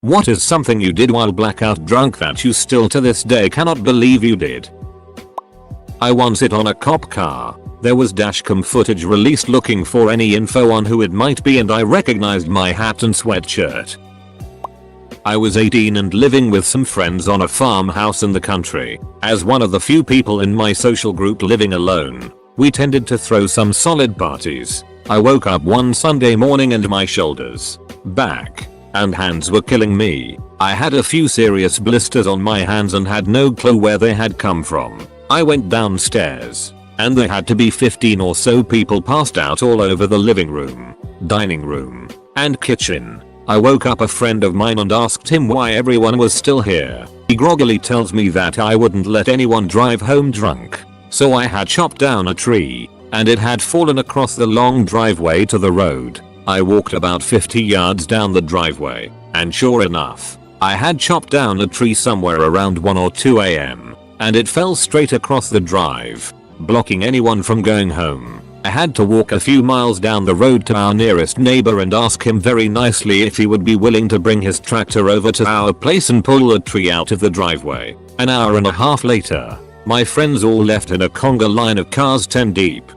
What is something you did while blackout drunk that you still to this day cannot believe you did? I once hit on a cop car. There was dashcam footage released looking for any info on who it might be, and I recognized my hat and sweatshirt. I was 18 and living with some friends on a farmhouse in the country. As one of the few people in my social group living alone, we tended to throw some solid parties. I woke up one Sunday morning and my shoulders, back, and hands were killing me. I had a few serious blisters on my hands and had no clue where they had come from. I went downstairs, and there had to be 15 or so people passed out all over the living room, dining room, and kitchen. I woke up a friend of mine and asked him why everyone was still here. He groggily tells me that I wouldn't let anyone drive home drunk. So I had chopped down a tree, and it had fallen across the long driveway to the road. I walked about 50 yards down the driveway, and sure enough, I had chopped down a tree somewhere around 1 or 2 AM, and it fell straight across the drive, blocking anyone from going home. I had to walk a few miles down the road to our nearest neighbor and ask him very nicely if he would be willing to bring his tractor over to our place and pull the tree out of the driveway. An hour and a half later, my friends all left in a conga line of cars 10 deep.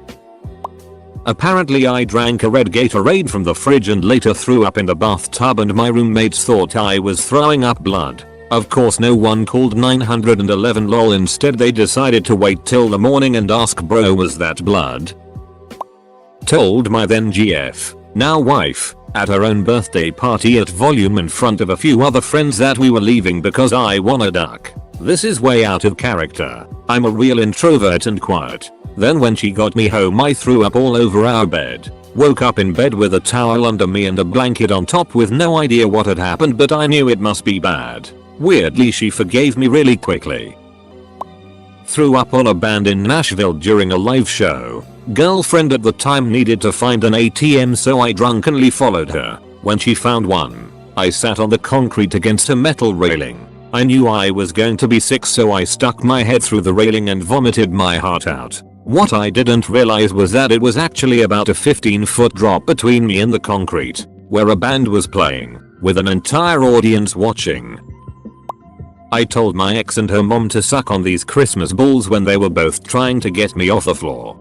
Apparently I drank a red Gatorade from the fridge and later threw up in the bathtub, and my roommates thought I was throwing up blood. Of course no one called 911 lol, instead they decided to wait till the morning and ask bro, was that blood? Told my then GF, now wife, at her own birthday party at volume in front of a few other friends that we were leaving because I wanna duck. This is way out of character. I'm a real introvert and quiet. Then when she got me home I threw up all over our bed. Woke up in bed with a towel under me and a blanket on top with no idea what had happened, but I knew it must be bad. Weirdly she forgave me really quickly. Threw up on a band in Nashville during a live show. Girlfriend at the time needed to find an ATM, so I drunkenly followed her. When she found one, I sat on the concrete against a metal railing. I knew I was going to be sick, so I stuck my head through the railing and vomited my heart out. What I didn't realize was that it was actually about a 15-foot drop between me and the concrete, where a band was playing, with an entire audience watching. I told my ex and her mom to suck on these Christmas balls when they were both trying to get me off the floor.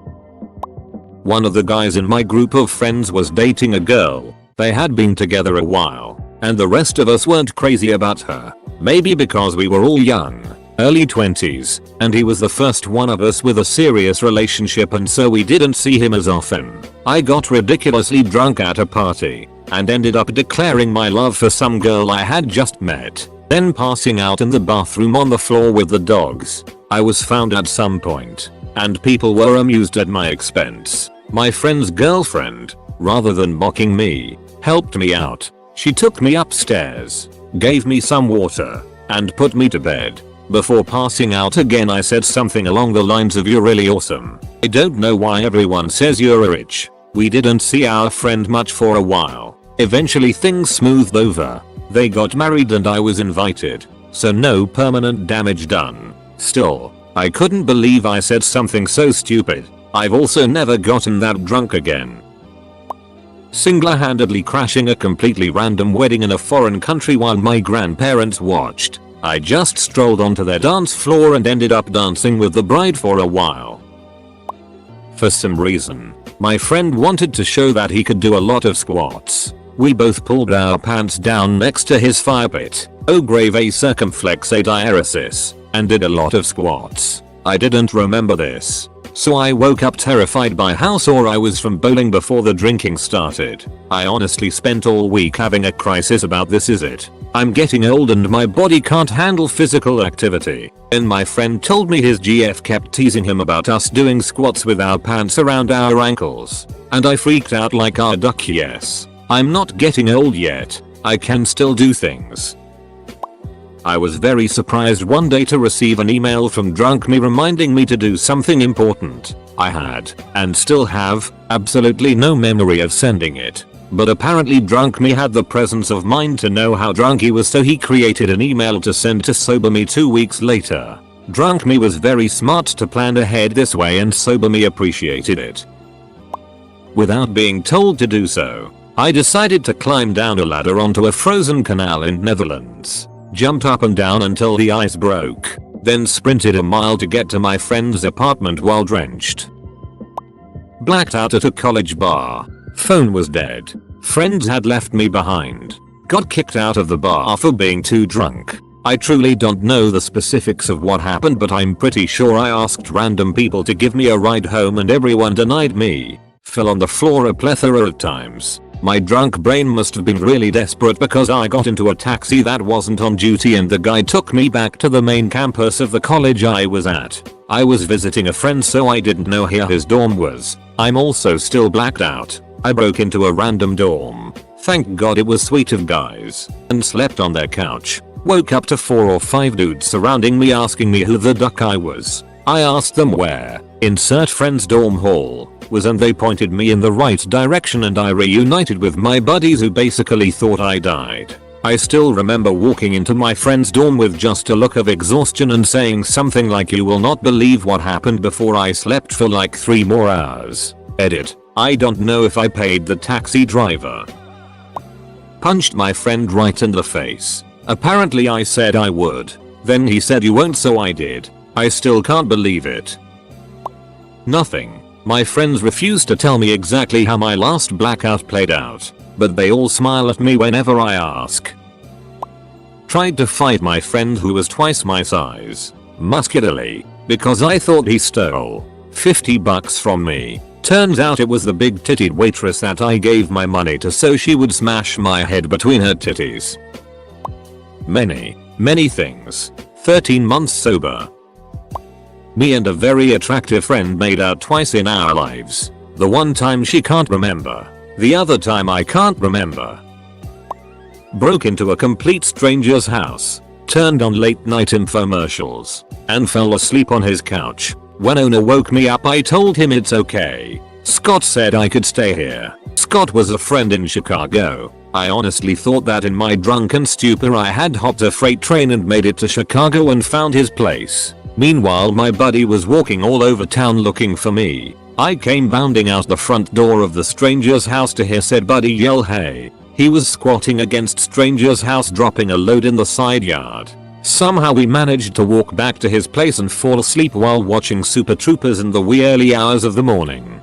One of the guys in my group of friends was dating a girl. They had been together a while, and the rest of us weren't crazy about her. Maybe because we were all young, early 20s, and he was the first one of us with a serious relationship, and so we didn't see him as often. I got ridiculously drunk at a party, and ended up declaring my love for some girl I had just met, then passing out in the bathroom on the floor with the dogs. I was found at some point, and people were amused at my expense. My friend's girlfriend, rather than mocking me, helped me out. She took me upstairs, gave me some water, and put me to bed. Before passing out again I said something along the lines of, "You're really awesome. I don't know why everyone says you're rich." We didn't see our friend much for a while. Eventually things smoothed over. They got married and I was invited, so no permanent damage done. Still, I couldn't believe I said something so stupid. I've also never gotten that drunk again. Single-handedly crashing a completely random wedding in a foreign country while my grandparents watched. I just strolled onto their dance floor and ended up dancing with the bride for a while. For some reason, my friend wanted to show that he could do a lot of squats. We both pulled our pants down next to his fire pit, oh grave a circumflex a diaresis, and did a lot of squats. I didn't remember this, so I woke up terrified by how sore I was from bowling before the drinking started. I honestly spent all week having a crisis about this. Is it? I'm getting old and my body can't handle physical activity. And my friend told me his GF kept teasing him about us doing squats with our pants around our ankles. And I freaked out like a duck. Yes, I'm not getting old yet. I can still do things. I was very surprised one day to receive an email from Drunk Me reminding me to do something important. I had, and still have, absolutely no memory of sending it. But apparently Drunk Me had the presence of mind to know how drunk he was, so he created an email to send to Sober Me 2 weeks later. Drunk Me was very smart to plan ahead this way, and Sober Me appreciated it. Without being told to do so, I decided to climb down a ladder onto a frozen canal in Netherlands. Jumped up and down until the ice broke. Then sprinted a mile to get to my friend's apartment while drenched. Blacked out at a college bar. Phone was dead. Friends had left me behind. Got kicked out of the bar for being too drunk. I truly don't know the specifics of what happened, but I'm pretty sure I asked random people to give me a ride home and everyone denied me. Fell on the floor a plethora of times. My drunk brain must have been really desperate because I got into a taxi that wasn't on duty and the guy took me back to the main campus of the college I was at. I was visiting a friend, so I didn't know where his dorm was. I'm also still blacked out. I broke into a random dorm. Thank God it was sweet of guys. And slept on their couch. Woke up to 4 or 5 dudes surrounding me asking me who the duck I was. I asked them where, insert friend's dorm hall, was, and they pointed me in the right direction and I reunited with my buddies who basically thought I died. I still remember walking into my friend's dorm with just a look of exhaustion and saying something like, "You will not believe what happened," before I slept for like 3 more hours. Edit. I don't know if I paid the taxi driver. Punched my friend right in the face. Apparently I said I would. Then he said you won't, so I did. I still can't believe it. Nothing. My friends refuse to tell me exactly how my last blackout played out, but they all smile at me whenever I ask. Tried to fight my friend who was twice my size, muscularly, because I thought he stole $50 from me. Turns out it was the big tittied waitress that I gave my money to so she would smash my head between her titties. Many things. 13 months sober. Me and a very attractive friend made out twice in our lives. The one time she can't remember. The other time I can't remember. Broke into a complete stranger's house. Turned on late night infomercials. And fell asleep on his couch. When owner woke me up I told him it's okay. Scott said I could stay here. Scott was a friend in Chicago. I honestly thought that in my drunken stupor I had hopped a freight train and made it to Chicago and found his place. Meanwhile my buddy was walking all over town looking for me. I came bounding out the front door of the stranger's house to hear said buddy yell hey. He was squatting against stranger's house dropping a load in the side yard. Somehow we managed to walk back to his place and fall asleep while watching Super Troopers in the wee early hours of the morning.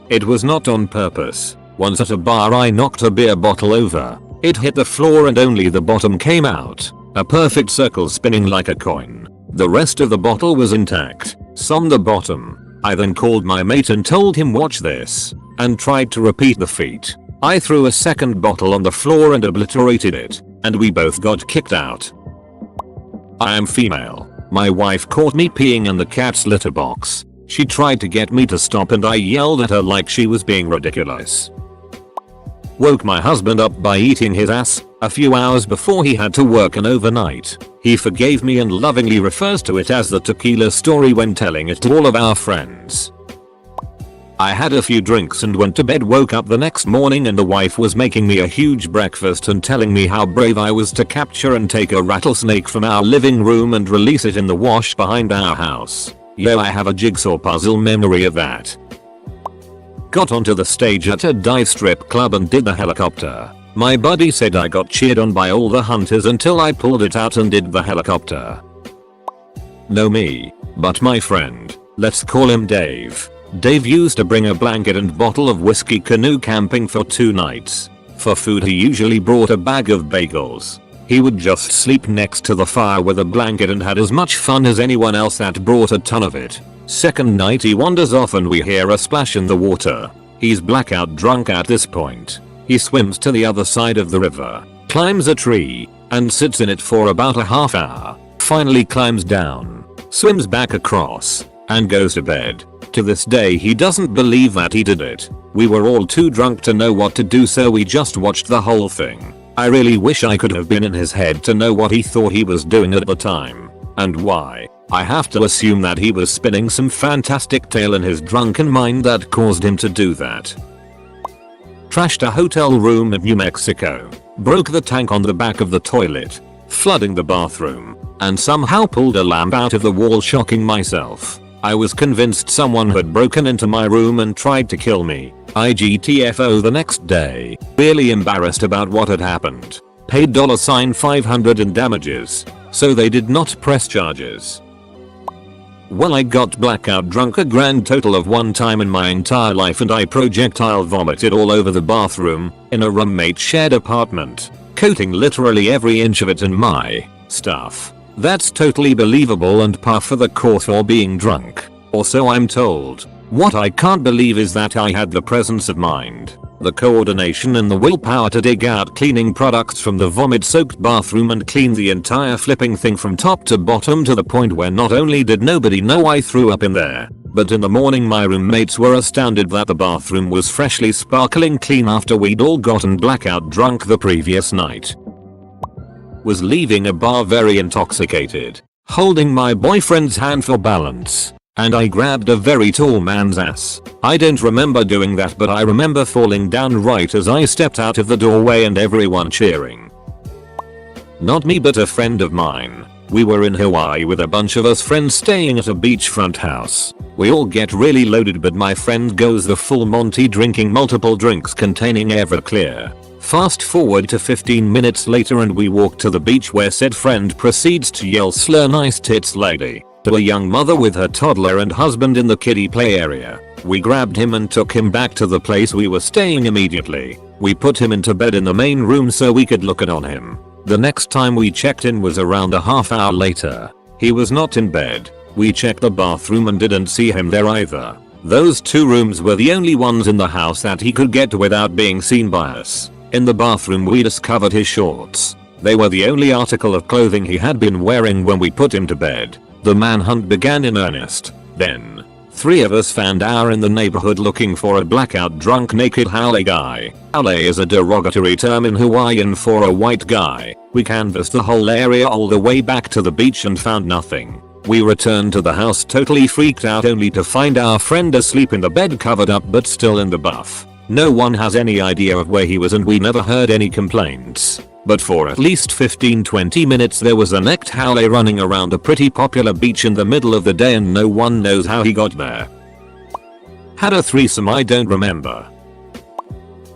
It was not on purpose. Once at a bar I knocked a beer bottle over. It hit the floor and only the bottom came out. A perfect circle spinning like a coin. The rest of the bottle was intact. Some the bottom. I then called my mate and told him watch this. And tried to repeat the feat. I threw a second bottle on the floor and obliterated it. And we both got kicked out. I am female. My wife caught me peeing in the cat's litter box. She tried to get me to stop and I yelled at her like she was being ridiculous. Woke my husband up by eating his ass a few hours before he had to work an overnight. He forgave me and lovingly refers to it as the tequila story when telling it to all of our friends. I had a few drinks and went to bed, woke up the next morning and the wife was making me a huge breakfast and telling me how brave I was to capture and take a rattlesnake from our living room and release it in the wash behind our house. Yo, I have a jigsaw puzzle memory of that. Got onto the stage at a dive strip club and did the helicopter. My buddy said I got cheered on by all the hunters until I pulled it out and did the helicopter. No me, but my friend, let's call him Dave. Dave used to bring a blanket and bottle of whiskey canoe camping for 2 nights. For food he usually brought a bag of bagels. He would just sleep next to the fire with a blanket and had as much fun as anyone else that brought a ton of it. Second night he wanders off and we hear a splash in the water. He's blackout drunk at this point. He swims to the other side of the river, climbs a tree, and sits in it for about a half hour. Finally climbs down, swims back across, and goes to bed. To this day he doesn't believe that he did it. We were all too drunk to know what to do, so we just watched the whole thing. I really wish I could have been in his head to know what he thought he was doing at the time. And why. I have to assume that he was spinning some fantastic tale in his drunken mind that caused him to do that. Trashed a hotel room in New Mexico. Broke the tank on the back of the toilet, flooding the bathroom, and somehow pulled a lamp out of the wall, shocking myself. I was convinced someone had broken into my room and tried to kill me. I GTFO the next day, really embarrassed about what had happened. Paid $500 in damages, so they did not press charges. Well, I got blackout drunk a grand total of 1 time in my entire life, and I projectile vomited all over the bathroom in a roommate shared apartment, coating literally every inch of it in my stuff. That's totally believable and par for the course for being drunk, or so I'm told. What I can't believe is that I had the presence of mind, the coordination and the willpower to dig out cleaning products from the vomit-soaked bathroom and clean the entire flipping thing from top to bottom, to the point where not only did nobody know I threw up in there, but in the morning my roommates were astounded that the bathroom was freshly sparkling clean after we'd all gotten blackout drunk the previous night. Was leaving a bar very intoxicated, holding my boyfriend's hand for balance, and I grabbed a very tall man's ass. I don't remember doing that, but I remember falling down right as I stepped out of the doorway and everyone cheering. Not me, but a friend of mine. We were in Hawaii with a bunch of us friends staying at a beachfront house. We all get really loaded, but my friend goes the full Monty, drinking multiple drinks containing Everclear. Fast forward to 15 minutes later and we walk to the beach, where said friend proceeds to yell "Slur nice tits lady" to a young mother with her toddler and husband in the kiddie play area. We grabbed him and took him back to the place we were staying immediately. We put him into bed in the main room so we could look in on him. The next time we checked in was around a half hour later. He was not in bed. We checked the bathroom and didn't see him there either. Those 2 rooms were the only ones in the house that he could get to without being seen by us. In the bathroom we discovered his shorts. They were the only article of clothing he had been wearing when we put him to bed. The manhunt began in earnest. Then, 3 of us found our in the neighborhood looking for a blackout drunk naked haole guy. Haole is a derogatory term in Hawaiian for a white guy. We canvassed the whole area all the way back to the beach and found nothing. We returned to the house totally freaked out, only to find our friend asleep in the bed, covered up but still in the buff. No one has any idea of where he was and we never heard any complaints. But for at least 15-20 minutes there was a necked haole running around a pretty popular beach in the middle of the day, and no one knows how he got there. Had a threesome? I don't remember.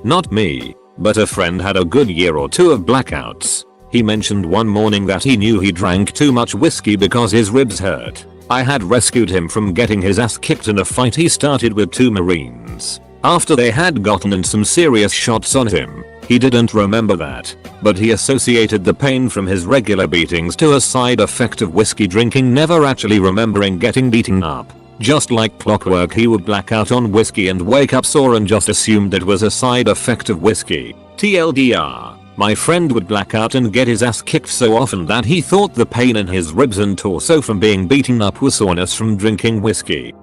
Not me, but a friend had a good year or 2 of blackouts. He mentioned one morning that he knew he drank too much whiskey because his ribs hurt. I had rescued him from getting his ass kicked in a fight he started with 2 Marines. After they had gotten in some serious shots on him, he didn't remember that, but he associated the pain from his regular beatings to a side effect of whiskey drinking, never actually remembering getting beaten up. Just like clockwork, he would black out on whiskey and wake up sore and just assumed it was a side effect of whiskey. TLDR. My friend would black out and get his ass kicked so often that he thought the pain in his ribs and torso from being beaten up was soreness from drinking whiskey.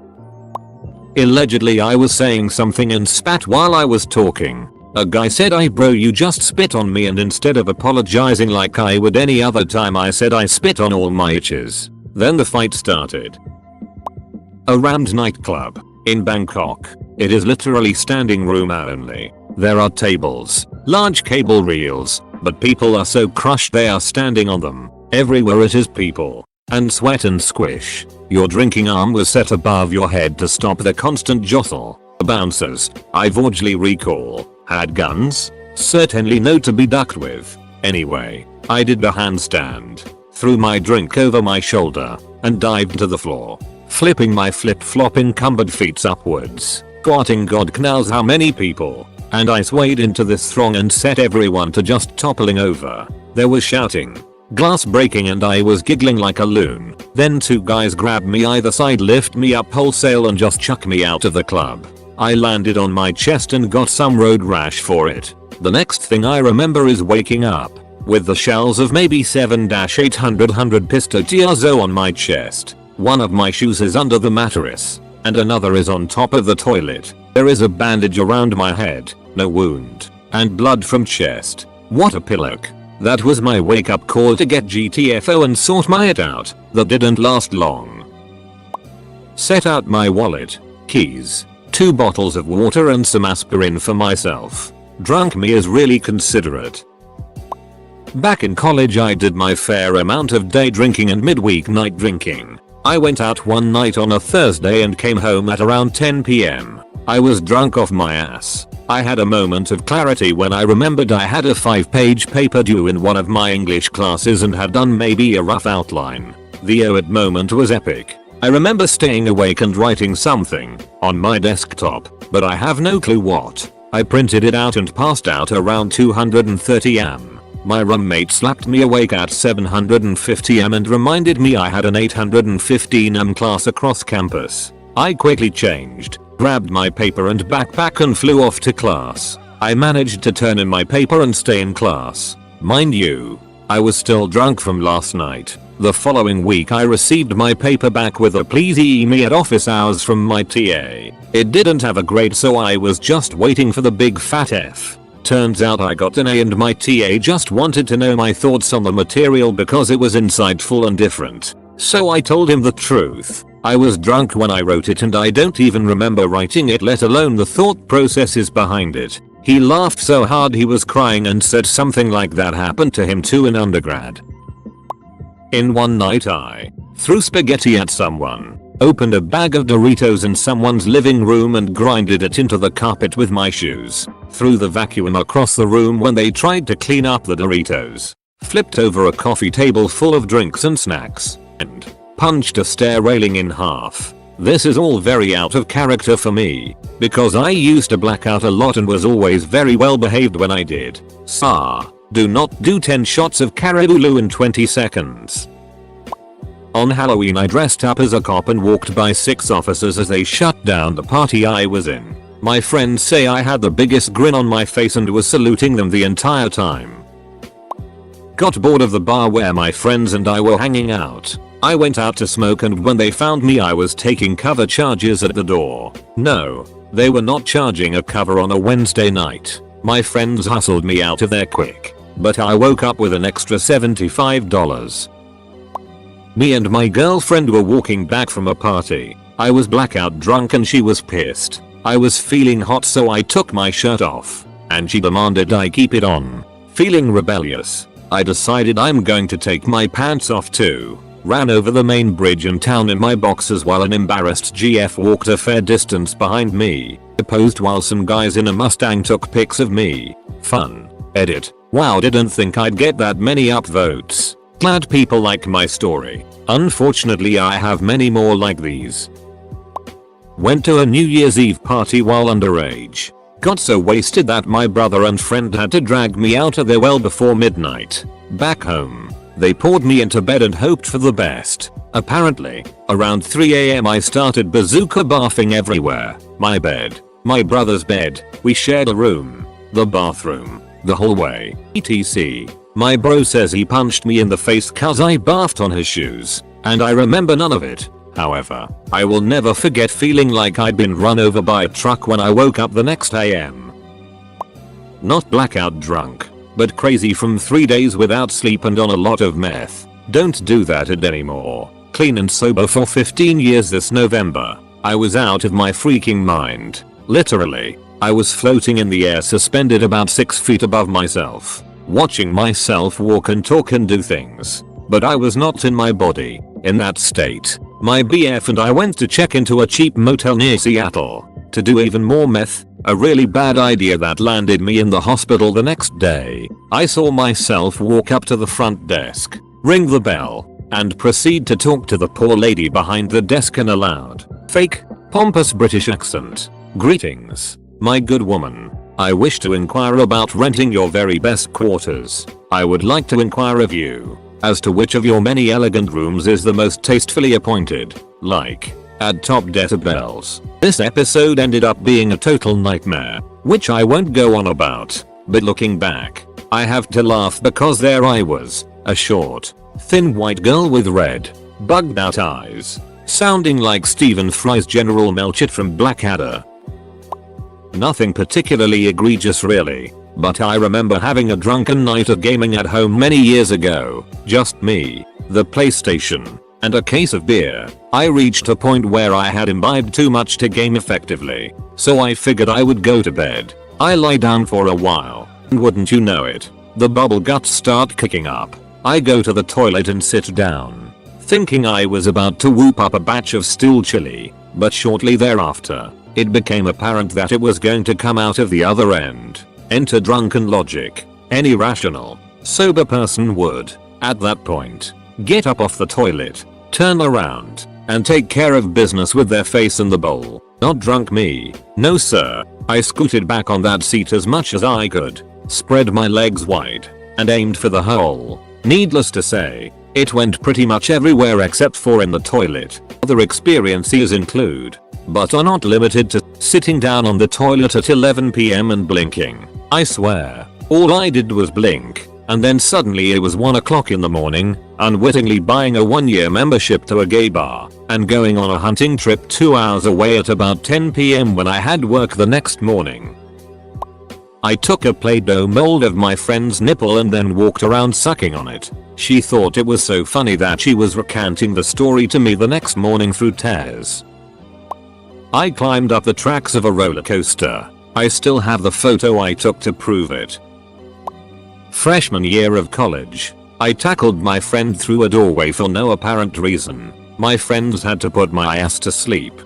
Allegedly, I was saying something and spat while I was talking. A guy said, "Hey bro, you just spit on me," and instead of apologizing like I would any other time, I said I spit on all my itches. Then the fight started. A rammed nightclub in Bangkok. It is literally standing room only. There are tables, large cable reels, but people are so crushed they are standing on them. Everywhere it is people, and sweat and squish. Your drinking arm was set above your head to stop the constant jostle. Bouncers, I vaguely recall, had guns? Certainly no to be ducked with. Anyway, I did a handstand, threw my drink over my shoulder, and dived to the floor, flipping my flip-flop encumbered feet upwards, squatting God knows how many people, and I swayed into this throng and set everyone to just toppling over. There was shouting, glass breaking, and I was giggling like a loon. Then 2 guys grabbed me either side, lift me up wholesale and just chuck me out of the club. I landed on my chest and got some road rash for it. The next thing I remember is waking up with the shells of maybe 7-800 pistotiazo on my chest. One of my shoes is under the mattress, and another is on top of the toilet. There is a bandage around my head, no wound, and blood from chest. What a pillock. That was my wake up call to get GTFO and sort my it out. That didn't last long. Set out my wallet, keys, 2 bottles of water and some aspirin for myself. Drunk me is really considerate. Back in college I did my fair amount of day drinking and midweek night drinking. I went out one night on a Thursday and came home at around 10 PM. I was drunk off my ass. I had a moment of clarity when I remembered I had a 5-page paper due in one of my English classes and had done maybe a rough outline. The moment was epic. I remember staying awake and writing something on my desktop, but I have no clue what. I printed it out and passed out around 230 am. My roommate slapped me awake at 750 am and reminded me I had an 815 am class across campus. I quickly changed, grabbed my paper and backpack and flew off to class. I managed to turn in my paper and stay in class. Mind you, I was still drunk from last night. The following week I received my paper back with a please e me at office hours from my TA. It didn't have a grade, so I was just waiting for the big fat F. Turns out I got an A and my TA just wanted to know my thoughts on the material because it was insightful and different. So I told him the truth. I was drunk when I wrote it and I don't even remember writing it, let alone the thought processes behind it. He laughed so hard he was crying and said something like that happened to him too in undergrad. In one night I threw spaghetti at someone, opened a bag of Doritos in someone's living room and grinded it into the carpet with my shoes, threw the vacuum across the room when they tried to clean up the Doritos, flipped over a coffee table full of drinks and snacks, and punched a stair railing in half. This is all very out of character for me, because I used to black out a lot and was always very well behaved when I did. Do not do 10 shots of Caribou in 20 seconds. On Halloween I dressed up as a cop and walked by 6 officers as they shut down the party I was in. My friends say I had the biggest grin on my face and was saluting them the entire time. Got bored of the bar where my friends and I were hanging out. I went out to smoke and when they found me I was taking cover charges at the door. No, they were not charging a cover on a Wednesday night. My friends hustled me out of there quick, but I woke up with an extra $75. Me and my girlfriend were walking back from a party. I was blackout drunk and she was pissed. I was feeling hot so I took my shirt off, and she demanded I keep it on. Feeling rebellious, I decided I'm going to take my pants off too. Ran over the main bridge in town in my boxers while an embarrassed GF walked a fair distance behind me. Posed while some guys in a Mustang took pics of me. Fun. Edit. Wow, didn't think I'd get that many upvotes. Glad people like my story. Unfortunately I have many more like these. Went to a New Year's Eve party while underage. Got so wasted that my brother and friend had to drag me out of there well before midnight. Back home, they poured me into bed and hoped for the best. Apparently, around 3 AM I started bazooka barfing everywhere. My bed, my brother's bed, we shared a room, the bathroom, the hallway, etc. My bro says he punched me in the face cause I barfed on his shoes, and I remember none of it. However, I will never forget feeling like I'd been run over by a truck when I woke up the next AM. Not blackout drunk, but crazy from 3 days without sleep and on a lot of meth. Don't do that anymore. Clean and sober for 15 years this November. I was out of my freaking mind. Literally, I was floating in the air suspended about 6 feet above myself, watching myself walk and talk and do things. But I was not in my body. In that state, my BF and I went to check into a cheap motel near Seattle to do even more meth, a really bad idea that landed me in the hospital the next day. I saw myself walk up to the front desk, ring the bell, and proceed to talk to the poor lady behind the desk in a loud, fake, pompous British accent. Greetings, my good woman. I wish to inquire about renting your very best quarters. I would like to inquire of you as to which of your many elegant rooms is the most tastefully appointed, like, add top decibels. This episode ended up being a total nightmare, which I won't go on about, but looking back, I have to laugh because there I was, a short, thin white girl with red, bugged out eyes, sounding like Stephen Fry's General Melchett from Blackadder. Nothing particularly egregious really, but I remember having a drunken night of gaming at home many years ago, just me, the PlayStation, and a case of beer. I reached a point where I had imbibed too much to game effectively, so I figured I would go to bed. I lie down for a while, and wouldn't you know it, the bubble guts start kicking up. I go to the toilet and sit down. thinking I was about to whoop up a batch of stool chili, but shortly thereafter, it became apparent that it was going to come out of the other end. Enter drunken logic. Any rational, sober person would, at that point, get up off the toilet, turn around, and take care of business with their face in the bowl. Not drunk me. No sir. I scooted back on that seat as much as I could, spread my legs wide, and aimed for the hole. Needless to say, it went pretty much everywhere except for in the toilet. Other experiences include, but are not limited to, sitting down on the toilet at 11 PM and blinking. I swear, all I did was blink, and then suddenly it was 1 o'clock in the morning, unwittingly buying a 1-year membership to a gay bar, and going on a hunting trip 2 hours away at about 10 PM when I had work the next morning. I took a Play-Doh mold of my friend's nipple and then walked around sucking on it. She thought it was so funny that she was recanting the story to me the next morning through tears. I climbed up the tracks of a roller coaster. I still have the photo I took to prove it. Freshman year of college, I tackled my friend through a doorway for no apparent reason. My friends had to put my ass to sleep.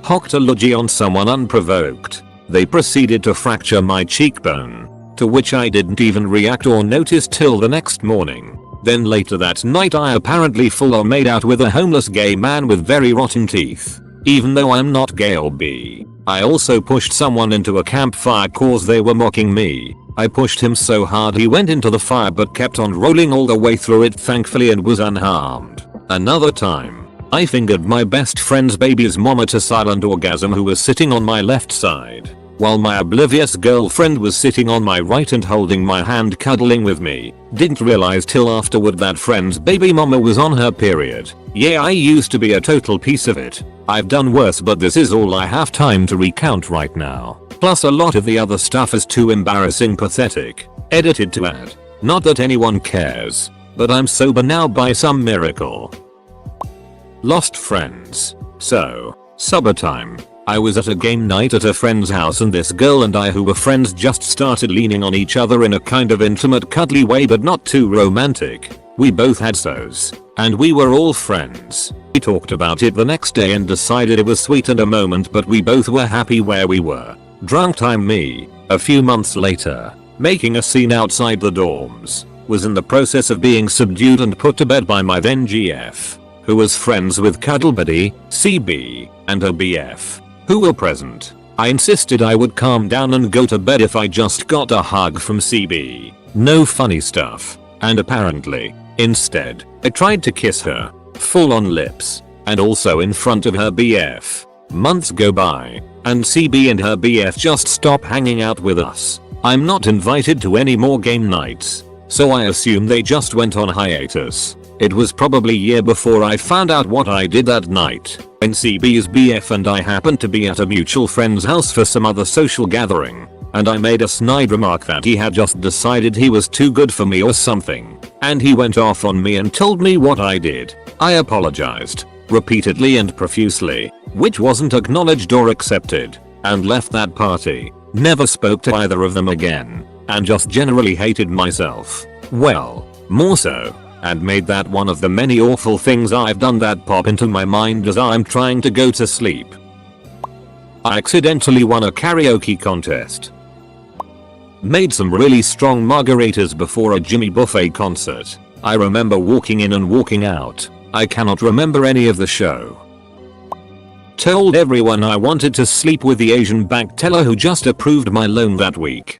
Hocked a loogie on someone unprovoked. They proceeded to fracture my cheekbone, to which I didn't even react or notice till the next morning. Then later that night I apparently full on made out with a homeless gay man with very rotten teeth. Even though I'm not gay or bi, I also pushed someone into a campfire cause they were mocking me. I pushed him so hard he went into the fire but kept on rolling all the way through it thankfully and was unharmed. Another time, I fingered my best friend's baby's mom at a silent orgasm who was sitting on my left side, while my oblivious girlfriend was sitting on my right and holding my hand cuddling with me. Didn't realize till afterward that friend's baby mama was on her period. Yeah, I used to be a total piece of it. I've done worse but this is all I have time to recount right now. Plus a lot of the other stuff is too embarrassing pathetic. Edited to add. Not that anyone cares, but I'm sober now by some miracle. Lost friends. So, supper time. I was at a game night at a friend's house and this girl and I who were friends just started leaning on each other in a kind of intimate cuddly way but not too romantic. We both had so's, and we were all friends. We talked about it the next day and decided it was sweet and a moment but we both were happy where we were. Drunk time me, a few months later, making a scene outside the dorms, was in the process of being subdued and put to bed by my then GF, who was friends with Cuddle Buddy, CB, and her BF, who were present. I insisted I would calm down and go to bed if I just got a hug from CB. No funny stuff. And apparently, instead, I tried to kiss her, full on lips, and also in front of her BF. Months go by, and CB and her BF just stop hanging out with us. I'm not invited to any more game nights, so I assume they just went on hiatus. It was probably a year before I found out what I did that night, when CB's BF and I happened to be at a mutual friend's house for some other social gathering, and I made a snide remark that he had just decided he was too good for me or something, and he went off on me and told me what I did. I apologized, repeatedly and profusely, which wasn't acknowledged or accepted, and left that party. Never spoke to either of them again, and just generally hated myself. Well, more so, and made that one of the many awful things I've done that pop into my mind as I'm trying to go to sleep. I accidentally won a karaoke contest. Made some really strong margaritas before a Jimmy Buffet concert. I remember walking in and walking out. I cannot remember any of the show. Told everyone I wanted to sleep with the Asian bank teller who just approved my loan that week.